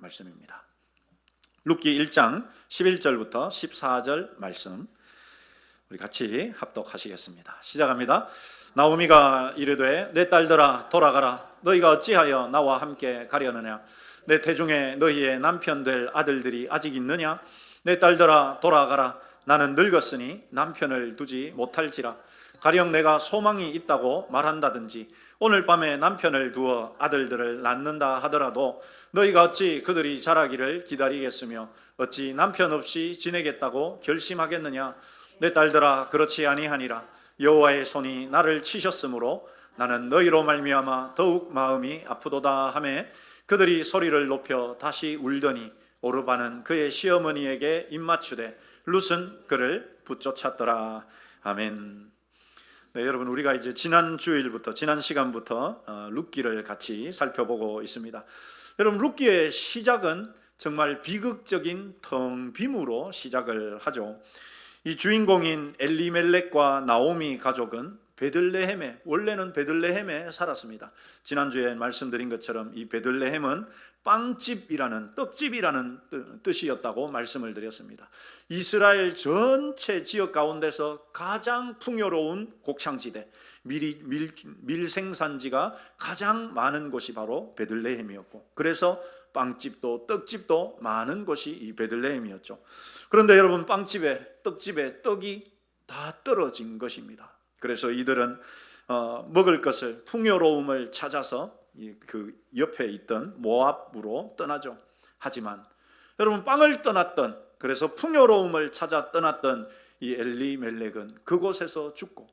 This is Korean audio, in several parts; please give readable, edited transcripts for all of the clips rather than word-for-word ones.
말씀입니다. 룻기 1장 11절부터 14절 말씀 우리 같이 합독하시겠습니다. 시작합니다. 나오미가 이르되 내 딸들아 돌아가라. 너희가 어찌하여 나와 함께 가려느냐? 내 태중에 너희의 남편 될 아들들이 아직 있느냐? 내 딸들아 돌아가라. 나는 늙었으니 남편을 두지 못할지라. 가령 내가 소망이 있다고 말한다든지 오늘 밤에 남편을 두어 아들들을 낳는다 하더라도 너희가 어찌 그들이 자라기를 기다리겠으며 어찌 남편 없이 지내겠다고 결심하겠느냐? 내 딸들아 그렇지 아니하니라. 여호와의 손이 나를 치셨으므로 나는 너희로 말미암아 더욱 마음이 아프도다 하매 그들이 소리를 높여 다시 울더니 오르바는 그의 시어머니에게 입맞추되 룻은 그를 붙쫓았더라. 아멘. 네, 여러분 우리가 이제 지난 시간부터 룻기를 같이 살펴보고 있습니다. 여러분 룻기의 시작은 정말 비극적인 텅 빔으로 시작을 하죠. 이 주인공인 엘리멜렉과 나오미 가족은 원래는 베들레헴에 살았습니다. 지난주에 말씀드린 것처럼 이 베들레헴은 빵집이라는 떡집이라는 뜻이었다고 말씀을 드렸습니다. 이스라엘 전체 지역 가운데서 가장 풍요로운 곡창지대, 밀생산지가 가장 많은 곳이 바로 베들레헴이었고, 그래서 빵집도 떡집도 많은 곳이 이 베들레헴이었죠. 그런데 여러분 빵집에 떡집에 떡이 다 떨어진 것입니다. 그래서 이들은 먹을 것을 풍요로움을 찾아서 그 옆에 있던 모압으로 떠나죠. 하지만 여러분 빵을 떠났던, 그래서 풍요로움을 찾아 떠났던 이 엘리멜렉은 그곳에서 죽고,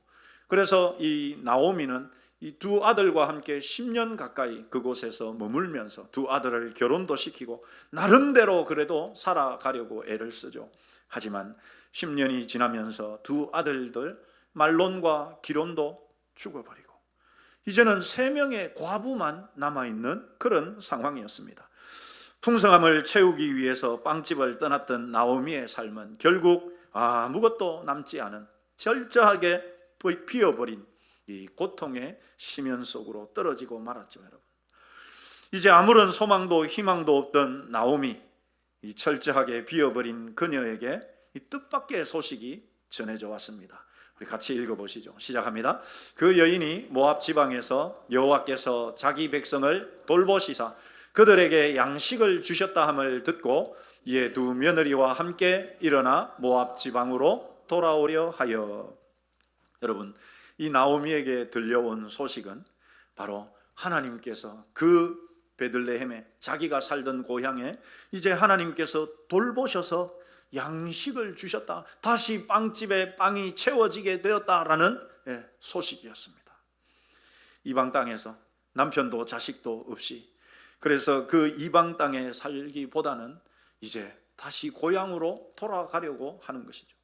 그래서 이 나오미는 이 두 아들과 함께 10년 가까이 그곳에서 머물면서 두 아들을 결혼도 시키고 나름대로 그래도 살아가려고 애를 쓰죠. 하지만 10년이 지나면서 두 아들들 말론과 기론도 죽어버리고 이제는 3명의 과부만 남아있는 그런 상황이었습니다. 풍성함을 채우기 위해서 빵집을 떠났던 나오미의 삶은 결국 아무것도 남지 않은 절저하게 비어버린 이 고통의 심연 속으로 떨어지고 말았죠. 여러분, 이제 아무런 소망도 희망도 없던 나오미, 이 철저하게 비어버린 그녀에게 이 뜻밖의 소식이 전해져 왔습니다. 우리 같이 읽어보시죠. 시작합니다. 그 여인이 모압 지방에서 여호와께서 자기 백성을 돌보시사 그들에게 양식을 주셨다 함을 듣고 이에 두 며느리와 함께 일어나 모압 지방으로 돌아오려 하여. 여러분, 이 나오미에게 들려온 소식은 바로 하나님께서 그 베들레헴에, 자기가 살던 고향에 이제 하나님께서 돌보셔서 양식을 주셨다, 다시 빵집에 빵이 채워지게 되었다라는 소식이었습니다. 이방 땅에서 남편도 자식도 없이, 그래서 그 이방 땅에 살기보다는 이제 다시 고향으로 돌아가려고 하는 것이죠.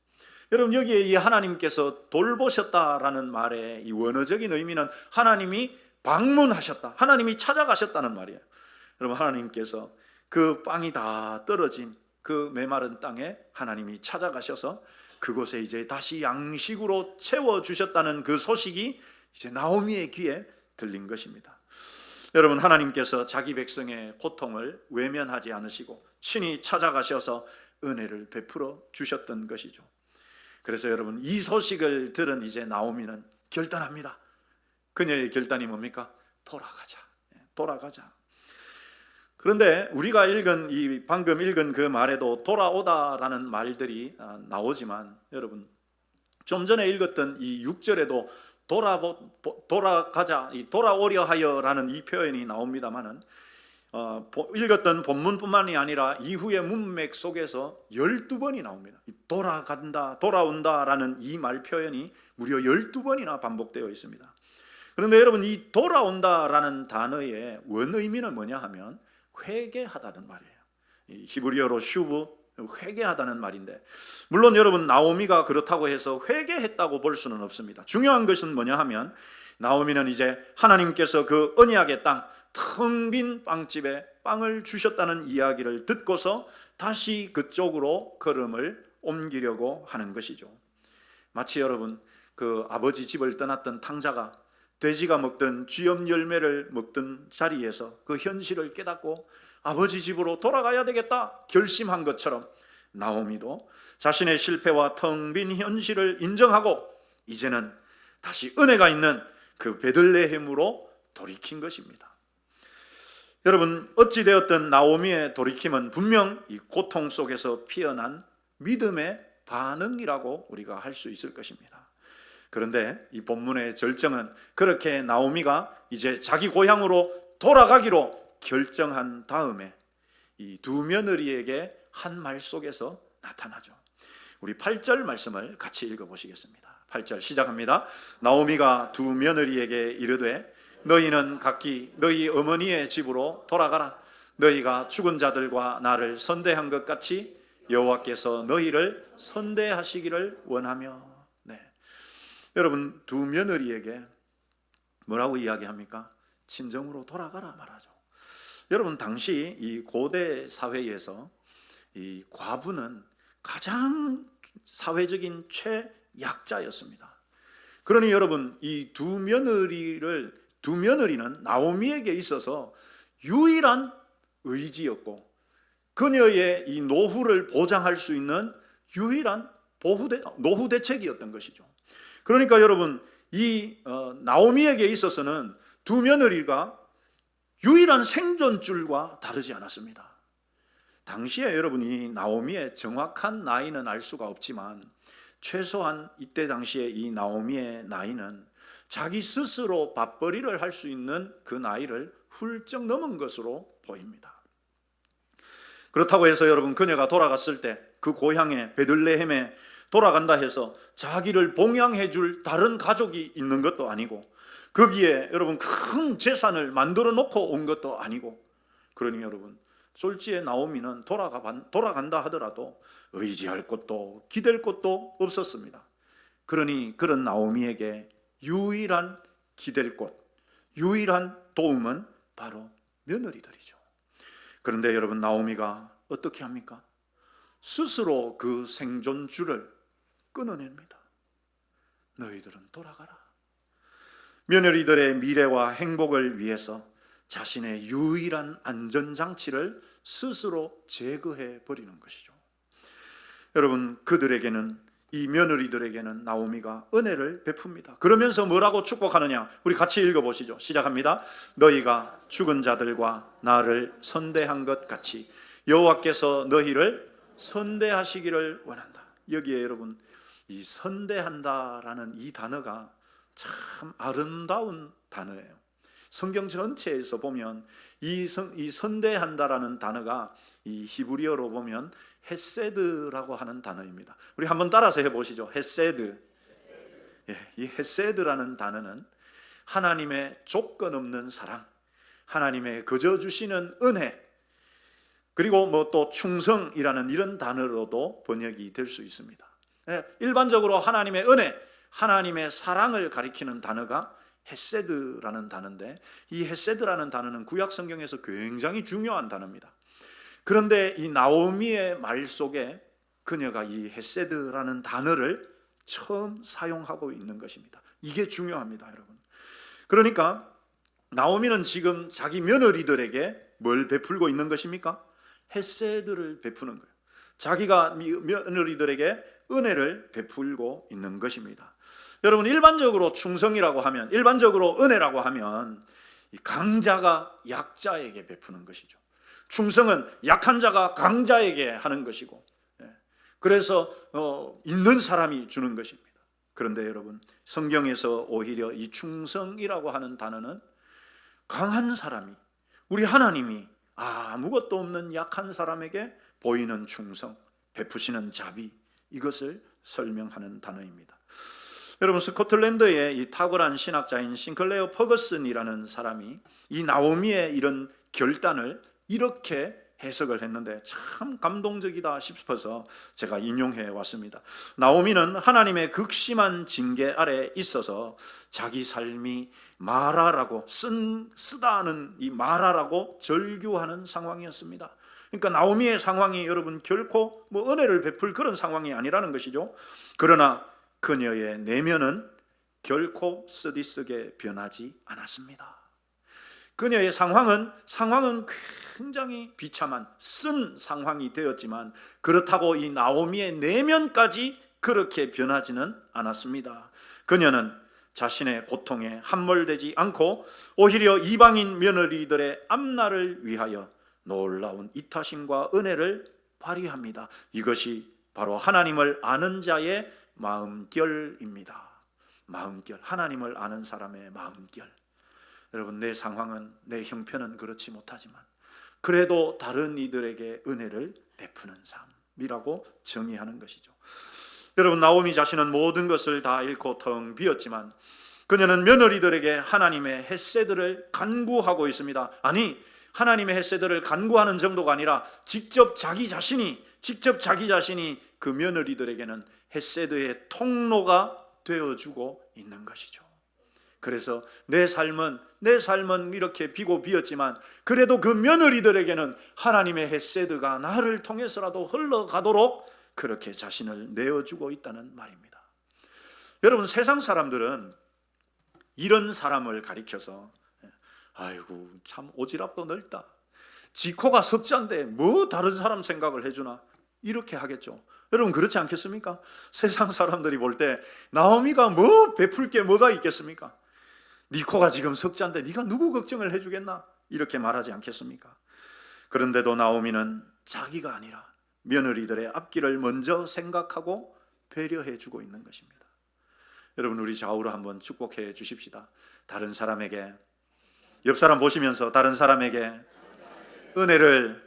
여러분, 여기에 이 하나님께서 돌보셨다라는 말의 이 원어적인 의미는 하나님이 방문하셨다, 하나님이 찾아가셨다는 말이에요. 여러분, 하나님께서 그 빵이 다 떨어진 그 메마른 땅에 하나님이 찾아가셔서 그곳에 이제 다시 양식으로 채워주셨다는 그 소식이 이제 나오미의 귀에 들린 것입니다. 여러분, 하나님께서 자기 백성의 고통을 외면하지 않으시고 친히 찾아가셔서 은혜를 베풀어 주셨던 것이죠. 그래서 여러분, 이 소식을 들은 이제 나오미는 결단합니다. 그녀의 결단이 뭡니까? 돌아가자. 그런데 우리가 방금 읽은 그 말에도 돌아오다라는 말들이 나오지만, 여러분, 좀 전에 읽었던 이 6절에도 돌아가자, 돌아오려 하여라는 이 표현이 나옵니다만은 읽었던 본문뿐만이 아니라 이후의 문맥 속에서 12번이 나옵니다. 돌아간다, 돌아온다라는 이 말 표현이 무려 12번이나 반복되어 있습니다. 그런데 여러분, 이 돌아온다라는 단어의 원의미는 뭐냐 하면 회개하다는 말이에요. 히브리어로 슈브, 회개하다는 말인데, 물론 여러분 나오미가 그렇다고 해서 회개했다고 볼 수는 없습니다. 중요한 것은 뭐냐 하면 나오미는 이제 하나님께서 그 언약의 땅, 텅 빈 빵집에 빵을 주셨다는 이야기를 듣고서 다시 그쪽으로 걸음을 옮기려고 하는 것이죠. 마치 여러분, 그 아버지 집을 떠났던 탕자가 돼지가 먹던 쥐염 열매를 먹던 자리에서 그 현실을 깨닫고 아버지 집으로 돌아가야 되겠다 결심한 것처럼 나오미도 자신의 실패와 텅 빈 현실을 인정하고 이제는 다시 은혜가 있는 그 베들레헴으로 돌이킨 것입니다. 여러분, 어찌되었든 나오미의 돌이킴은 분명 이 고통 속에서 피어난 믿음의 반응이라고 우리가 할 수 있을 것입니다. 그런데 이 본문의 절정은 그렇게 나오미가 이제 자기 고향으로 돌아가기로 결정한 다음에 이 두 며느리에게 한 말 속에서 나타나죠. 우리 8절 말씀을 같이 읽어보시겠습니다. 8절 시작합니다. 나오미가 두 며느리에게 이르되 너희는 각기 너희 어머니의 집으로 돌아가라. 너희가 죽은 자들과 나를 선대한 것 같이 여호와께서 너희를 선대하시기를 원하며. 네. 여러분, 두 며느리에게 뭐라고 이야기합니까? 친정으로 돌아가라 말하죠. 여러분, 당시 이 고대 사회에서 이 과부는 가장 사회적인 최약자였습니다. 그러니 여러분, 이 두 며느리는 나오미에게 있어서 유일한 의지였고 그녀의 이 노후를 보장할 수 있는 유일한 노후 대책이었던 것이죠. 그러니까 여러분, 이 나오미에게 있어서는 두 며느리가 유일한 생존줄과 다르지 않았습니다. 당시에 여러분이 나오미의 정확한 나이는 알 수가 없지만 최소한 이때 당시에 이 나오미의 나이는 자기 스스로 밥벌이를 할 수 있는 그 나이를 훌쩍 넘은 것으로 보입니다. 그렇다고 해서 여러분, 그녀가 돌아갔을 때 그 고향에 베들레헴에 돌아간다 해서 자기를 봉양해 줄 다른 가족이 있는 것도 아니고 거기에 여러분 큰 재산을 만들어 놓고 온 것도 아니고, 그러니 여러분, 솔직히 나오미는 돌아간다 하더라도 의지할 곳도 기댈 곳도 없었습니다. 그러니 그런 나오미에게 유일한 기댈 곳, 유일한 도움은 바로 며느리들이죠. 그런데 여러분, 나오미가 어떻게 합니까? 스스로 그 생존줄을 끊어냅니다. 너희들은 돌아가라. 며느리들의 미래와 행복을 위해서 자신의 유일한 안전장치를 스스로 제거해 버리는 것이죠. 여러분, 그들에게는, 이 며느리들에게는 나오미가 은혜를 베풉니다. 그러면서 뭐라고 축복하느냐? 우리 같이 읽어보시죠. 시작합니다. 너희가 죽은 자들과 나를 선대한 것 같이 여호와께서 너희를 선대하시기를 원한다. 여기에 여러분, 이 선대한다라는 이 단어가 참 아름다운 단어예요. 성경 전체에서 보면 이 선대한다라는 단어가 이 히브리어로 보면 헤세드라고 하는 단어입니다. 우리 한번 따라서 해보시죠. 헤세드. 예, 이 헤세드라는 단어는 하나님의 조건 없는 사랑, 하나님의 거저 주시는 은혜, 그리고 뭐 또 충성이라는 이런 단어로도 번역이 될 수 있습니다. 예, 일반적으로 하나님의 은혜, 하나님의 사랑을 가리키는 단어가 헤세드라는 단어인데, 이 헤세드라는 단어는 구약 성경에서 굉장히 중요한 단어입니다. 그런데 이 나오미의 말 속에 그녀가 이 헤세드라는 단어를 처음 사용하고 있는 것입니다. 이게 중요합니다, 여러분. 그러니까 나오미는 지금 자기 며느리들에게 뭘 베풀고 있는 것입니까? 헤세드를 베푸는 거예요. 자기가 며느리들에게 은혜를 베풀고 있는 것입니다. 여러분, 일반적으로 충성이라고 하면, 일반적으로 은혜라고 하면 강자가 약자에게 베푸는 것이죠. 충성은 약한 자가 강자에게 하는 것이고, 그래서 있는 사람이 주는 것입니다. 그런데 여러분, 성경에서 오히려 이 충성이라고 하는 단어는 강한 사람이, 우리 하나님이 아무것도 없는 약한 사람에게 보이는 충성, 베푸시는 자비, 이것을 설명하는 단어입니다. 여러분, 스코틀랜드의 이 탁월한 신학자인 싱클레어 퍼거슨이라는 사람이 이 나오미의 이런 결단을 이렇게 해석을 했는데 참 감동적이다 싶어서 제가 인용해 왔습니다. 나오미는 하나님의 극심한 징계 아래 있어서 자기 삶이 마라라고 쓰다는 이 마라라고 절규하는 상황이었습니다. 그러니까 나오미의 상황이 여러분 결코 뭐 은혜를 베풀 그런 상황이 아니라는 것이죠. 그러나 그녀의 내면은 결코 쓰디쓰게 변하지 않았습니다. 그녀의 상황은 굉장히 비참한 쓴 상황이 되었지만 그렇다고 이 나오미의 내면까지 그렇게 변하지는 않았습니다. 그녀는 자신의 고통에 함몰되지 않고 오히려 이방인 며느리들의 앞날을 위하여 놀라운 이타심과 은혜를 발휘합니다. 이것이 바로 하나님을 아는 자의 마음결입니다. 마음결, 하나님을 아는 사람의 마음결. 여러분, 내 상황은, 내 형편은 그렇지 못하지만 그래도 다른 이들에게 은혜를 베푸는 삶이라고 정의하는 것이죠. 여러분, 나오미 자신은 모든 것을 다 잃고 텅 비었지만 그녀는 며느리들에게 하나님의 헤세드를 간구하고 있습니다. 아니, 하나님의 헤세드를 간구하는 정도가 아니라 직접 자기 자신이 그 며느리들에게는 헤세드의 통로가 되어주고 있는 것이죠. 그래서 내 삶은 이렇게 비고 비었지만 그래도 그 며느리들에게는 하나님의 헤세드가 나를 통해서라도 흘러가도록 그렇게 자신을 내어주고 있다는 말입니다. 여러분, 세상 사람들은 이런 사람을 가리켜서 아이고 참 오지랖도 넓다, 지 코가 석잔데 뭐 다른 사람 생각을 해주나, 이렇게 하겠죠. 여러분, 그렇지 않겠습니까? 세상 사람들이 볼 때 나오미가 뭐 베풀 게 뭐가 있겠습니까? 네 코가 지금 석잔데 네가 누구 걱정을 해주겠나, 이렇게 말하지 않겠습니까? 그런데도 나오미는 자기가 아니라 며느리들의 앞길을 먼저 생각하고 배려해 주고 있는 것입니다. 여러분, 우리 좌우로 한번 축복해 주십시다. 다른 사람에게, 옆 사람 보시면서 다른 사람에게 은혜를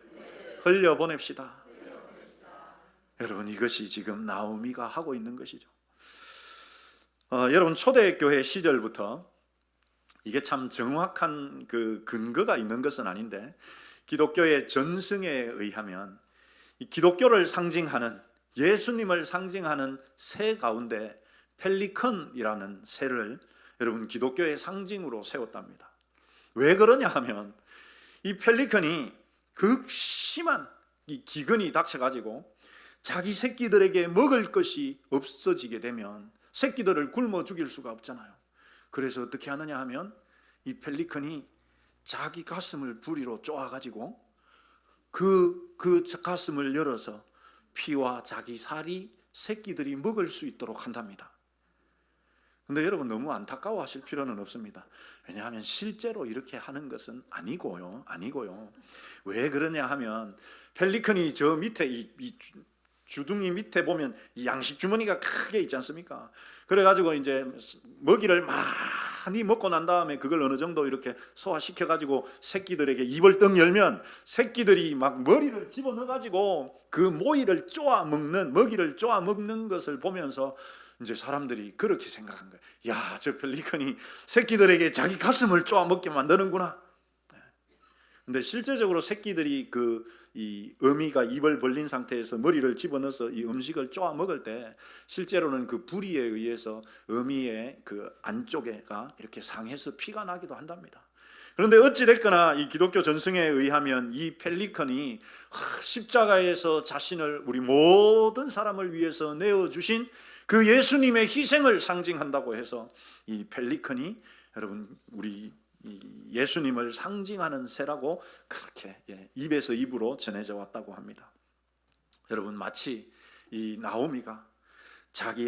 흘려보냅시다. 여러분, 이것이 지금 나오미가 하고 있는 것이죠. 여러분, 초대교회 시절부터 이게 참 정확한 그 근거가 있는 것은 아닌데 기독교의 전승에 의하면 이 기독교를 상징하는, 예수님을 상징하는 새 가운데 펠리컨이라는 새를 여러분 기독교의 상징으로 세웠답니다. 왜 그러냐 하면 이 펠리컨이 극심한 이 기근이 닥쳐가지고 자기 새끼들에게 먹을 것이 없어지게 되면 새끼들을 굶어 죽일 수가 없잖아요. 그래서 어떻게 하느냐 하면 이 펠리컨이 자기 가슴을 부리로 쪼아가지고 그 가슴을 열어서 피와 자기 살이 새끼들이 먹을 수 있도록 한답니다. 근데 여러분, 너무 안타까워하실 필요는 없습니다. 왜냐하면 실제로 이렇게 하는 것은 아니고요. 왜 그러냐 하면 펠리컨이 저 밑에 이 주둥이 밑에 보면 이 양식 주머니가 크게 있지 않습니까? 그래가지고 이제 먹이를 많이 먹고 난 다음에 그걸 어느 정도 이렇게 소화시켜가지고 새끼들에게 입을 떡 열면 새끼들이 막 머리를 집어넣어가지고 그 먹이를 쪼아 먹는 것을 보면서 이제 사람들이 그렇게 생각한 거예요. 야, 저 펠리컨이 새끼들에게 자기 가슴을 쪼아 먹게 만드는구나. 근데 실제적으로 새끼들이 이 어미가 입을 벌린 상태에서 머리를 집어넣어서 이 음식을 쪼아 먹을 때 실제로는 그 부리에 의해서 어미의 그 안쪽에가 이렇게 상해서 피가 나기도 한답니다. 그런데 어찌됐거나 이 기독교 전승에 의하면 이 펠리컨이 십자가에서 자신을 우리 모든 사람을 위해서 내어주신 그 예수님의 희생을 상징한다고 해서 이 펠리컨이 여러분 우리 예수님을 상징하는 새라고 그렇게 입에서 입으로 전해져 왔다고 합니다. 여러분, 마치 이 나오미가 자기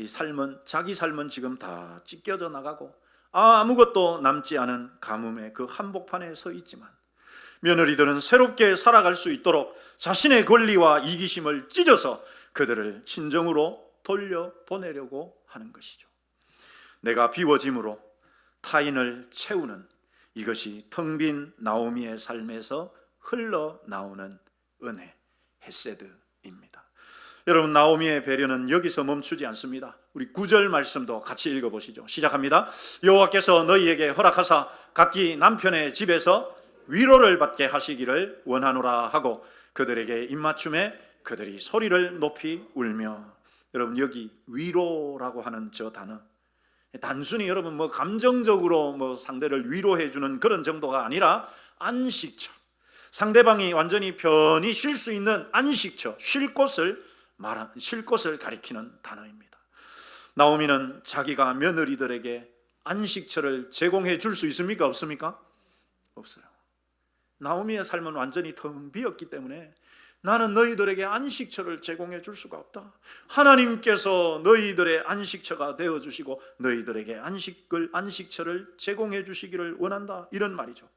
삶은 지금 다 찢겨져 나가고 아무것도 남지 않은 가뭄의 그 한복판에 서 있지만 며느리들은 새롭게 살아갈 수 있도록 자신의 권리와 이기심을 찢어서 그들을 친정으로 돌려보내려고 하는 것이죠. 내가 비워짐으로 타인을 채우는, 이것이 텅 빈 나오미의 삶에서 흘러나오는 은혜, 헤세드입니다. 여러분, 나오미의 배려는 여기서 멈추지 않습니다. 우리 9절 말씀도 같이 읽어보시죠. 시작합니다. 여호와께서 너희에게 허락하사 각기 남편의 집에서 위로를 받게 하시기를 원하노라 하고 그들에게 입맞춤에 그들이 소리를 높이 울며. 여러분, 여기 위로라고 하는 저 단어, 단순히 여러분 감정적으로 상대를 위로해 주는 그런 정도가 아니라 안식처, 상대방이 완전히 편히 쉴 수 있는 안식처, 쉴 곳을 가리키는 단어입니다. 나오미는 자기가 며느리들에게 안식처를 제공해 줄 수 있습니까? 없습니까? 없어요. 나오미의 삶은 완전히 텅 비었기 때문에 나는 너희들에게 안식처를 제공해 줄 수가 없다. 하나님께서 너희들의 안식처가 되어 주시고 너희들에게 안식처를 제공해 주시기를 원한다. 이런 말이죠.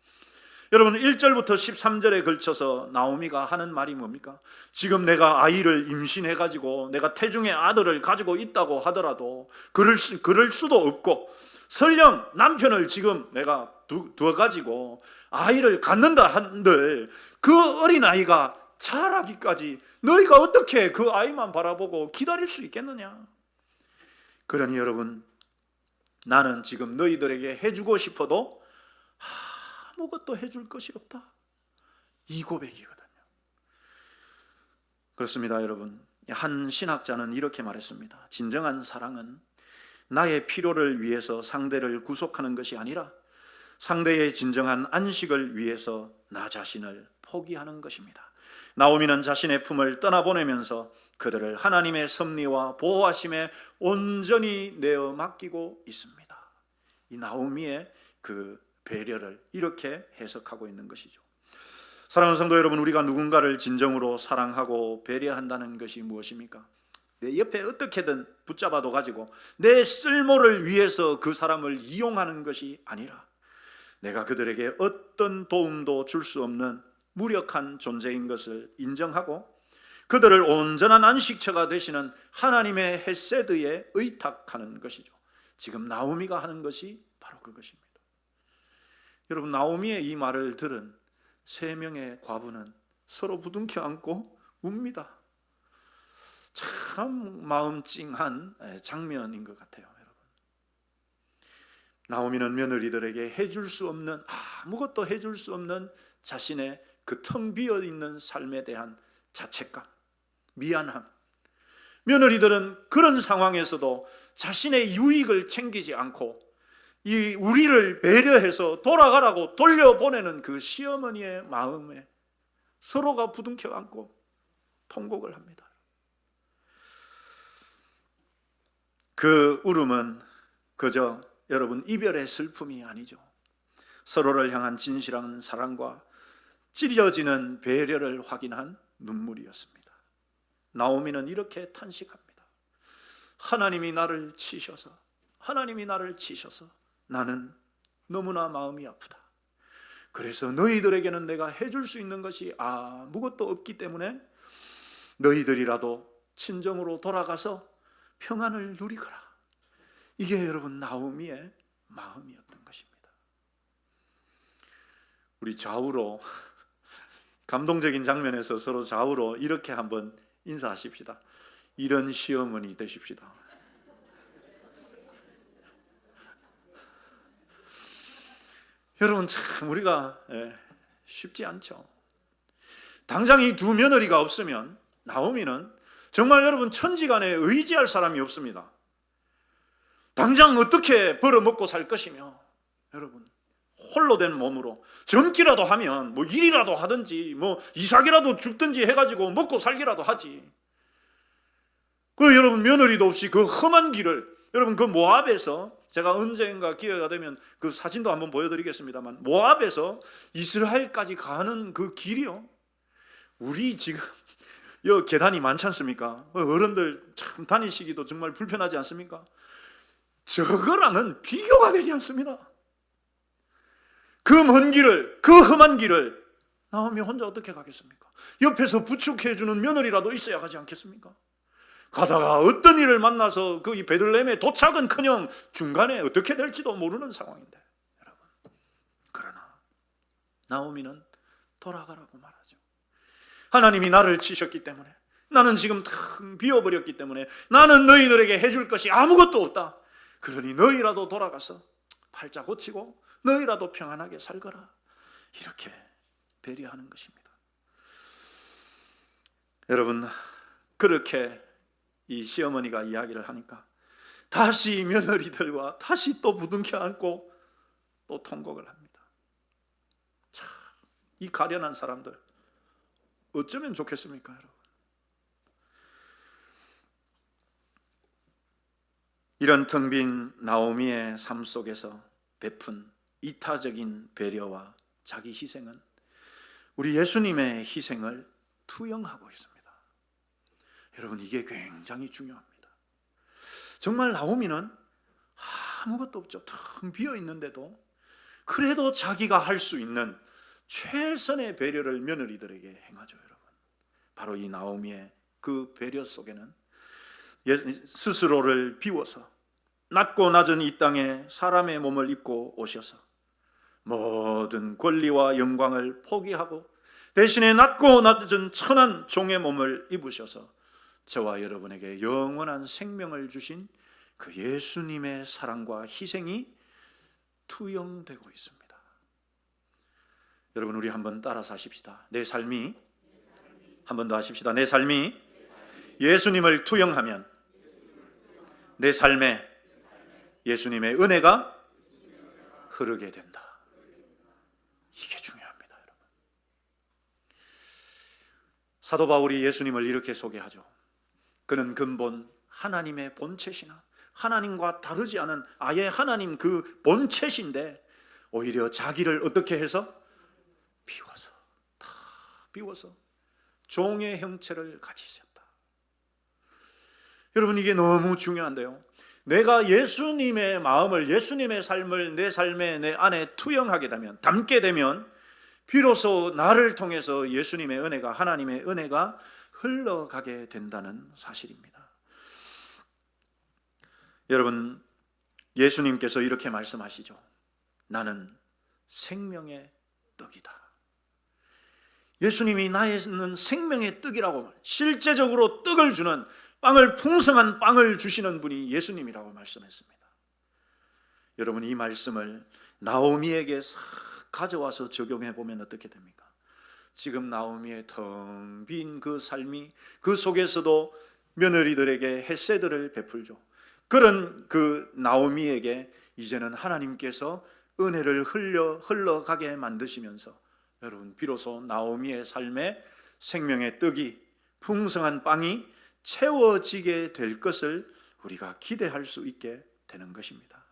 여러분 1절부터 13절에 걸쳐서 나오미가 하는 말이 뭡니까? 지금 내가 아이를 임신해 가지고 내가 태중의 아들을 가지고 있다고 하더라도 그럴 수도 없고, 설령 남편을 지금 내가 두어 가지고 아이를 갖는다 한들 그 어린아이가 자라기까지 너희가 어떻게 그 아이만 바라보고 기다릴 수 있겠느냐? 그러니 여러분, 나는 지금 너희들에게 해주고 싶어도 아무것도 해줄 것이 없다. 이 고백이거든요. 그렇습니다, 여러분. 한 신학자는 이렇게 말했습니다. 진정한 사랑은 나의 필요를 위해서 상대를 구속하는 것이 아니라 상대의 진정한 안식을 위해서 나 자신을 포기하는 것입니다. 나오미는 자신의 품을 떠나보내면서 그들을 하나님의 섭리와 보호하심에 온전히 내어 맡기고 있습니다. 이 나오미의 그 배려를 이렇게 해석하고 있는 것이죠. 사랑하는 성도 여러분, 우리가 누군가를 진정으로 사랑하고 배려한다는 것이 무엇입니까? 내 옆에 어떻게든 붙잡아도 가지고 내 쓸모를 위해서 그 사람을 이용하는 것이 아니라 내가 그들에게 어떤 도움도 줄 수 없는 무력한 존재인 것을 인정하고 그들을 온전한 안식처가 되시는 하나님의 헤세드에 의탁하는 것이죠. 지금 나오미가 하는 것이 바로 그것입니다. 여러분, 나오미의 이 말을 들은 3명의 과부는 서로 부둥켜 안고 웁니다. 참 마음 찡한 장면인 것 같아요, 여러분. 나오미는 며느리들에게 해줄 수 없는, 아무것도 해줄 수 없는 자신의 그 텅 비어 있는 삶에 대한 자책감, 미안함. 며느리들은 그런 상황에서도 자신의 유익을 챙기지 않고 이 우리를 배려해서 돌아가라고 돌려보내는 그 시어머니의 마음에 서로가 부둥켜 안고 통곡을 합니다. 그 울음은 그저 여러분 이별의 슬픔이 아니죠. 서로를 향한 진실한 사랑과 찢어지는 배려를 확인한 눈물이었습니다. 나오미는 이렇게 탄식합니다. 하나님이 나를 치셔서 나는 너무나 마음이 아프다. 그래서 너희들에게는 내가 해줄 수 있는 것이 아무것도 없기 때문에 너희들이라도 친정으로 돌아가서 평안을 누리거라. 이게 여러분 나오미의 마음이었던 것입니다. 우리 좌우로 감동적인 장면에서 서로 좌우로 이렇게 한번 인사하십시다. 이런 시어머니 되십시다. 여러분, 참 우리가 쉽지 않죠. 당장 이 두 며느리가 없으면 나오미는 정말 여러분 천지간에 의지할 사람이 없습니다. 당장 어떻게 벌어먹고 살 것이며, 여러분 홀로 된 몸으로 젊기라도 하면 뭐 일이라도 하든지 뭐 이삭이라도 줍든지 해가지고 먹고 살기라도 하지. 그 여러분 며느리도 없이 그 험한 길을, 여러분 그 모압에서, 제가 언젠가 기회가 되면 그 사진도 한번 보여드리겠습니다만, 모압에서 이스라엘까지 가는 그 길이요, 우리 지금 여기 계단이 많지 않습니까? 어른들 참 다니시기도 정말 불편하지 않습니까? 저거랑은 비교가 되지 않습니다. 그 먼 길을, 그 험한 길을 나오미 혼자 어떻게 가겠습니까? 옆에서 부축해주는 며느리라도 있어야 하지 않겠습니까? 가다가 어떤 일을 만나서 그 베들레헴에 도착은커녕 중간에 어떻게 될지도 모르는 상황인데, 여러분, 그러나 나오미는 돌아가라고 말하죠. 하나님이 나를 치셨기 때문에, 나는 지금 텅 비어버렸기 때문에 나는 너희들에게 해줄 것이 아무것도 없다. 그러니 너희라도 돌아가서 팔자 고치고 너희라도 평안하게 살거라. 이렇게 배려하는 것입니다. 여러분, 그렇게 이 시어머니가 이야기를 하니까 다시 며느리들과 다시 또 부둥켜 안고 또 통곡을 합니다. 참, 이 가련한 사람들 어쩌면 좋겠습니까, 여러분? 이런 텅 빈 나오미의 삶 속에서 베푼 이타적인 배려와 자기 희생은 우리 예수님의 희생을 투영하고 있습니다. 여러분, 이게 굉장히 중요합니다. 정말 나오미는 아무것도 없죠. 텅 비어 있는데도 그래도 자기가 할 수 있는 최선의 배려를 며느리들에게 행하죠. 여러분, 바로 이 나오미의 그 배려 속에는 스스로를 비워서 낮고 낮은 이 땅에 사람의 몸을 입고 오셔서 모든 권리와 영광을 포기하고 대신에 낮고 낮은 천한 종의 몸을 입으셔서 저와 여러분에게 영원한 생명을 주신 그 예수님의 사랑과 희생이 투영되고 있습니다. 여러분, 우리 한번 따라서 하십시다. 내 삶이, 한 번 더 하십시다. 내 삶이 예수님을 투영하면 내 삶에 예수님의 은혜가 흐르게 된다. 이게 중요합니다, 여러분. 사도 바울이 예수님을 이렇게 소개하죠. 그는 근본 하나님의 본체시나 하나님과 다르지 않은 아예 하나님 그 본체신데 오히려 자기를 어떻게 해서 비워서, 다 비워서 종의 형체를 가지셨다. 여러분, 이게 너무 중요한데요. 내가 예수님의 마음을, 예수님의 삶을 내 삶에, 내 안에 투영하게 되면, 담게 되면 비로소 나를 통해서 예수님의 은혜가, 하나님의 은혜가 흘러가게 된다는 사실입니다. 여러분, 예수님께서 이렇게 말씀하시죠. 나는 생명의 떡이다. 예수님이 나는 생명의 떡이라고, 실제적으로 떡을 주는, 빵을, 풍성한 빵을 주시는 분이 예수님이라고 말씀했습니다. 여러분, 이 말씀을 나오미에게 싹 가져와서 적용해 보면 어떻게 됩니까? 지금 나오미의 텅 빈 그 삶이, 그 속에서도 며느리들에게 헤세드를 베풀죠. 그런 그 나오미에게 이제는 하나님께서 은혜를 흘러가게 만드시면서 여러분, 비로소 나오미의 삶에 생명의 떡이, 풍성한 빵이 채워지게 될 것을 우리가 기대할 수 있게 되는 것입니다.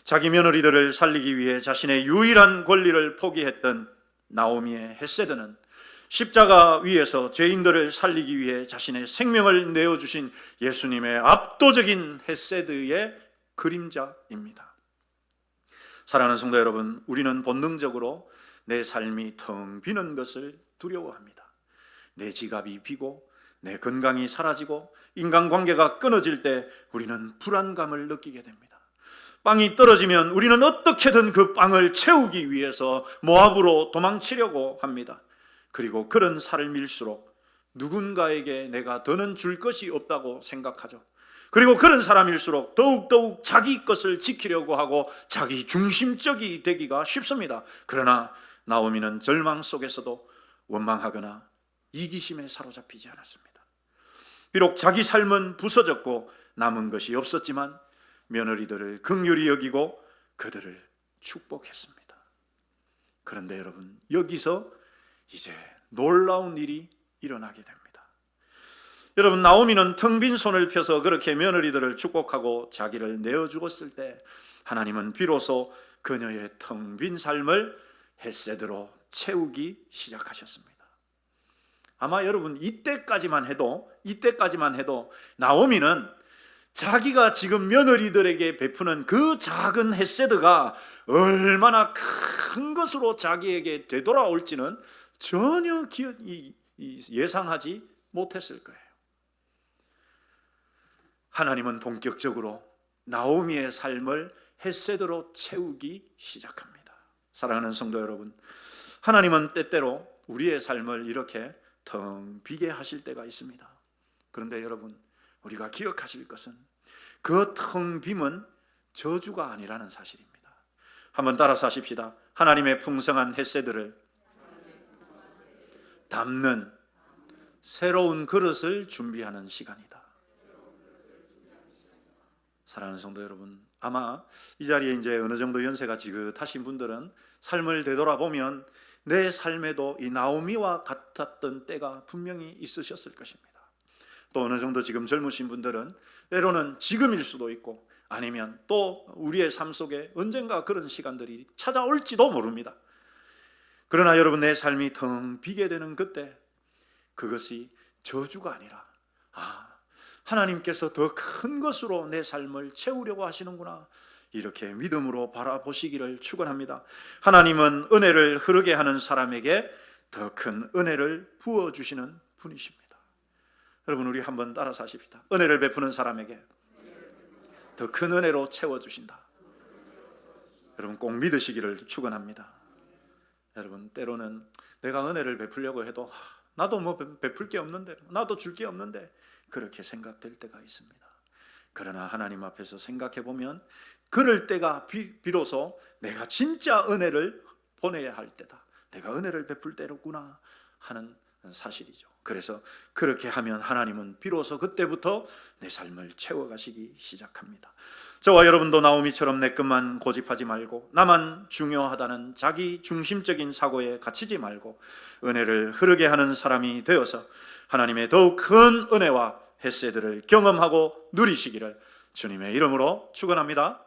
자기 며느리들을 살리기 위해 자신의 유일한 권리를 포기했던 나오미의 헤세드는 십자가 위에서 죄인들을 살리기 위해 자신의 생명을 내어주신 예수님의 압도적인 헤세드의 그림자입니다. 사랑하는 성도 여러분, 우리는 본능적으로 내 삶이 텅 비는 것을 두려워합니다. 내 지갑이 비고 내 건강이 사라지고 인간관계가 끊어질 때 우리는 불안감을 느끼게 됩니다. 빵이 떨어지면 우리는 어떻게든 그 빵을 채우기 위해서 모압으로 도망치려고 합니다. 그리고 그런 삶일수록 누군가에게 내가 더는 줄 것이 없다고 생각하죠. 그리고 그런 사람일수록 더욱더욱 자기 것을 지키려고 하고 자기 중심적이 되기가 쉽습니다. 그러나 나오미는 절망 속에서도 원망하거나 이기심에 사로잡히지 않았습니다. 비록 자기 삶은 부서졌고 남은 것이 없었지만 며느리들을 긍휼히 여기고 그들을 축복했습니다. 그런데 여러분, 여기서 이제 놀라운 일이 일어나게 됩니다. 여러분, 나오미는 텅 빈 손을 펴서 그렇게 며느리들을 축복하고 자기를 내어주었을 때 하나님은 비로소 그녀의 텅 빈 삶을 헤세드로 채우기 시작하셨습니다. 아마 여러분, 이때까지만 해도 나오미는 자기가 지금 며느리들에게 베푸는 그 작은 헤세드가 얼마나 큰 것으로 자기에게 되돌아올지는 전혀 예상하지 못했을 거예요. 하나님은 본격적으로 나오미의 삶을 헤세드로 채우기 시작합니다. 사랑하는 성도 여러분, 하나님은 때때로 우리의 삶을 이렇게 텅 비게 하실 때가 있습니다. 그런데 여러분, 우리가 기억하실 것은 그 텅 빔은 저주가 아니라는 사실입니다. 한번 따라서 하십시다. 하나님의 풍성한 헤세드를 담는 새로운 그릇을 준비하는 시간이다. 사랑하는 성도 여러분, 아마 이 자리에 이제 어느 정도 연세가 지긋하신 분들은 삶을 되돌아보면 내 삶에도 이 나오미와 같았던 때가 분명히 있으셨을 것입니다. 또 어느 정도 지금 젊으신 분들은 때로는 지금일 수도 있고 아니면 또 우리의 삶 속에 언젠가 그런 시간들이 찾아올지도 모릅니다. 그러나 여러분, 내 삶이 텅 비게 되는 그때 그것이 저주가 아니라 하나님께서 더 큰 것으로 내 삶을 채우려고 하시는구나, 이렇게 믿음으로 바라보시기를 축원합니다. 하나님은 은혜를 흐르게 하는 사람에게 더 큰 은혜를 부어주시는 분이십니다. 여러분, 우리 한번 따라서 하십시다. 은혜를 베푸는 사람에게 더 큰 은혜로 채워주신다. 여러분, 꼭 믿으시기를 축원합니다. 여러분, 때로는 내가 은혜를 베풀려고 해도 나도 뭐 베풀 게 없는데, 나도 줄 게 없는데, 그렇게 생각될 때가 있습니다. 그러나 하나님 앞에서 생각해 보면 그럴 때가 비로소 내가 진짜 은혜를 보내야 할 때다, 내가 은혜를 베풀 때로구나 하는 사실이죠. 그래서 그렇게 하면 하나님은 비로소 그때부터 내 삶을 채워가시기 시작합니다. 저와 여러분도 나오미처럼 내 것만 고집하지 말고 나만 중요하다는 자기 중심적인 사고에 갇히지 말고 은혜를 흐르게 하는 사람이 되어서 하나님의 더욱 큰 은혜와 헤세드를 경험하고 누리시기를 주님의 이름으로 축원합니다.